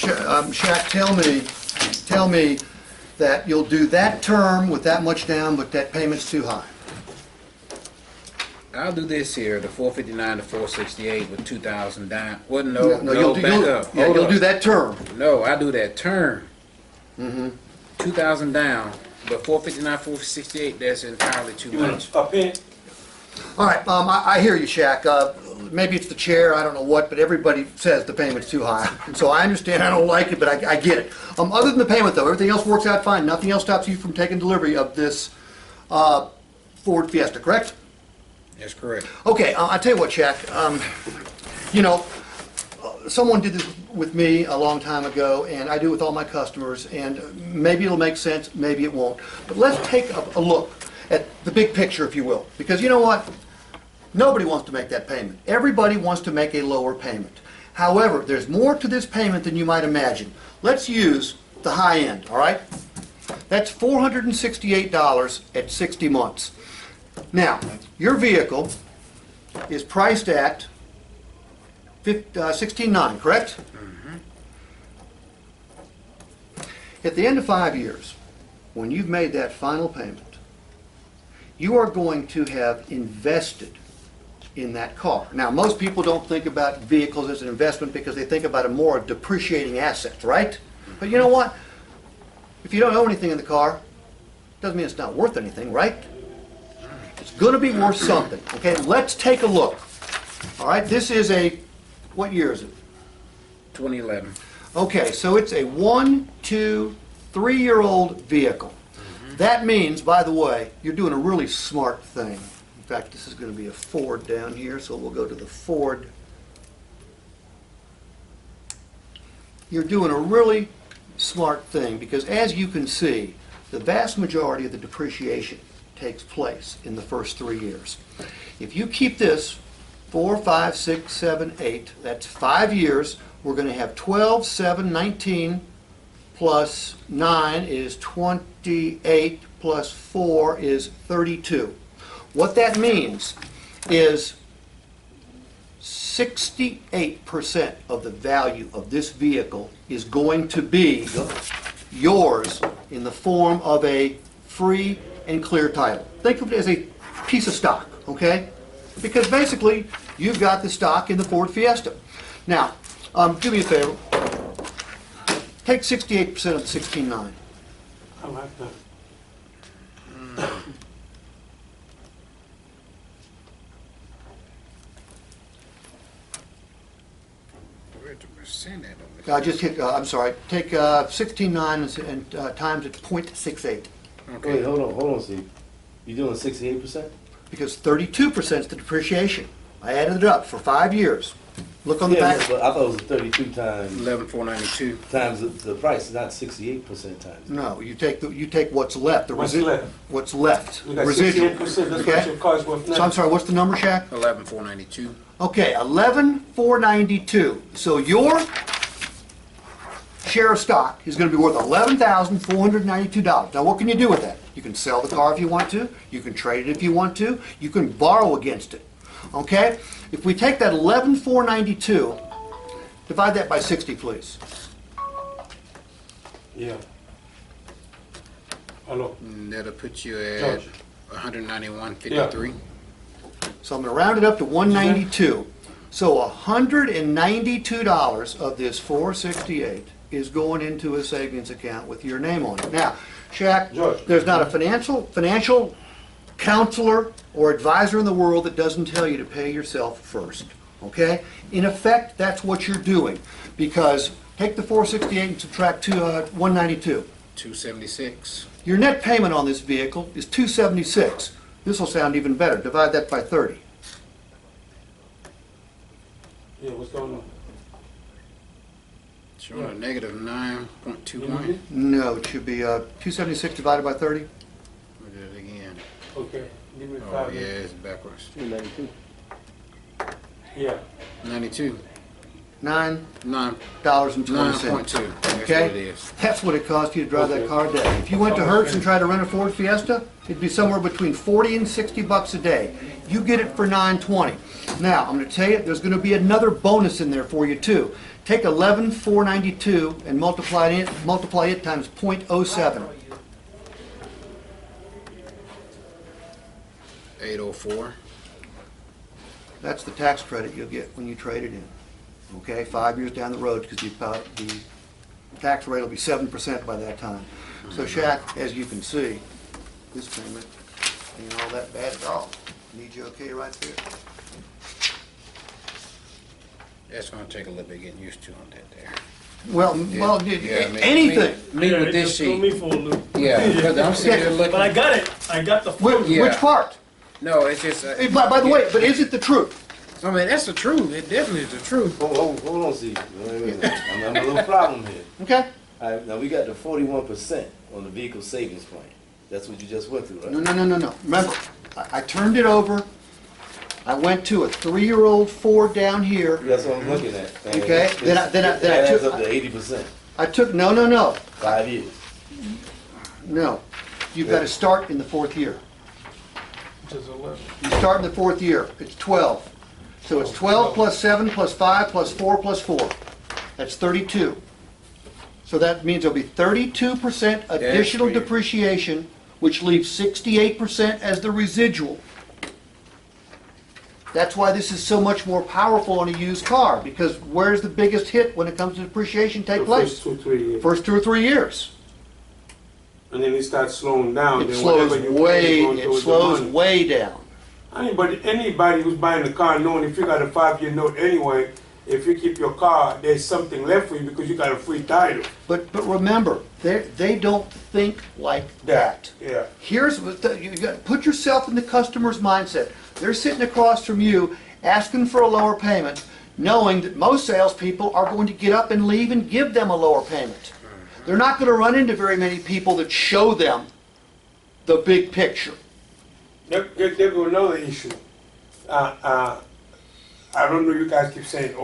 Shaq, tell me that you'll do that term with that much down, but that payment's too high. I'll do this here, the 459 to 468 with 2,000 down. Well, You'll do that term. No, I do that term. 2,000 down, but 459, 468, that's entirely too much. Up in. All right, I hear you, Shaq. Maybe it's the chair, I don't know what, but everybody says the payment's too high. So I understand, I don't like it, but I get it. Other than the payment, though, everything else works out fine. Nothing else stops you from taking delivery of this Ford Fiesta, correct? That's correct. Okay, I'll tell you what, Shaq. You know, someone did this with me a long time ago, and I do it with all my customers, and maybe it'll make sense, maybe it won't. But let's take a look at the big picture, if you will. Because you know what? Nobody wants to make that payment. Everybody wants to make a lower payment. However, there's more to this payment than you might imagine. Let's use the high end, all right? That's $468 at 60 months. Now, your vehicle is priced at $16,900, correct? At the end of 5 years, when you've made that final payment, you are going to have invested in that car. Now, most people don't think about vehicles as an investment because they think about it more as depreciating assets, right? But you know what? If you don't own anything in the car, doesn't mean it's not worth anything, right? It's going to be worth something. Okay, let's take a look. All right, this is a, what year is it? 2011. Okay, so it's a 1, 2, 3-year-old vehicle. That means, by the way, you're doing a really smart thing. In fact, this is going to be a Ford down here, so we'll go to the Ford. You're doing a really smart thing because, as you can see, the vast majority of the depreciation takes place in the first 3 years. If you keep this 4, 5, 6, 7, 8, that's 5 years, we're going to have 12, 7, 19, plus 9 is 28, plus 4 is 32. What that means is 68% of the value of this vehicle is going to be yours in the form of a free and clear title. Think of it as a piece of stock, okay? Because basically, you've got the stock in the Ford Fiesta. Now, do me a favor. Take 68% of the 16.9. I like that. Where's the percent at on this? Just hit, I'm sorry, take 16.9 and times it 0.68. Okay. Wait, hold on, Steve. You doing 68%? Because 32% is the depreciation. I added it up for 5 years. Look on the back. But I thought it was 32 times 11,492. times the price, not 68% times. No, you take what's left. The What's resi- left? What's left? You got Residual. 68%, that's Okay? what your car's worth now. So I'm sorry, what's the number, Shaq? 11,492. Okay, 11,492. So your share of stock is going to be worth $11,492. Now, what can you do with that? You can sell the car if you want to. You can trade it if you want to. You can borrow against it. Okay? If we take that 11,492, divide that by 60, please. Yeah. Hello. That'll put you at George. 191.53. So I'm going to round it up to 192. So $192 of this 468 is going into a savings account with your name on it. Now, Shaq, George. there's not a financial counselor or advisor in the world that doesn't tell you to pay yourself first. Okay? In effect, that's what you're doing. Because take the 468 and subtract 192. 276. Your net payment on this vehicle is $276. This will sound even better. Divide that by 30. Yeah, what's going on? Showing a negative 9.21. No, it should be 276 divided by 30. Look at it again. Okay, give me Oh, 5 yeah, minutes. it's backwards. 292. Yeah. 92. $9.20. 9.2. That's Okay? what it is. That's what it costs you to drive that Okay. car a day. If you went to Hertz and tried to rent a Ford Fiesta, it'd be somewhere between 40 and 60 bucks a day. You get it for $9.20. Now, I'm gonna tell you, there's gonna be another bonus in there for you too. Take 11,492 and multiply it times 0.07. 804. That's the tax credit you'll get when you trade it in. Okay, 5 years down the road, because the tax rate will be 7% by that time. So Shaq, as you can see, this payment ain't all that bad at all. Need you okay right there? That's gonna take a little bit getting used to on that there. Well, anything. Me Yeah, with it this just threw me sheet. for a loop. Yeah, because I'm sitting there looking. But I got it. I got the Which, Yeah. which part? No, it's just. By the way, but is it the truth? I mean, that's the truth. It definitely is the truth. Hold on, see. Wait a minute. I'm having a little problem here. Okay? All right, now we got the 41% on the vehicle savings plan. That's what you just went through, right? No. Remember, I turned it over. I went to a 3-year-old Ford down here. That's what I'm looking at. And Okay, then I that took- adds up to 80%. I took, no. 5 years. No. You've got to start in the 4th year. Which is 11. You start in the 4th year. It's 12. So it's 12 plus 7 plus 5 plus 4 plus 4. That's 32. So that means there'll be 32% additional weird. depreciation, which leaves 68% as the residual. That's why this is so much more powerful on a used car, because where's the biggest hit when it comes to depreciation take The place? first 2, 3 years. First 2 or 3 years. And then it starts slowing down. It then slows whatever you pay is going it towards the slows money. way down. Anybody who's buying a car, knowing if you got a 5-year note anyway, if you keep your car, there's something left for you because you got a free title. But remember, they don't think like that. Yeah. Here's what you got to put yourself in the customer's mindset. They're sitting across from you asking for a lower payment, knowing that most salespeople are going to get up and leave and give them a lower payment. They're not going to run into very many people that show them the big picture. There goes another issue. I don't know, you guys keep saying,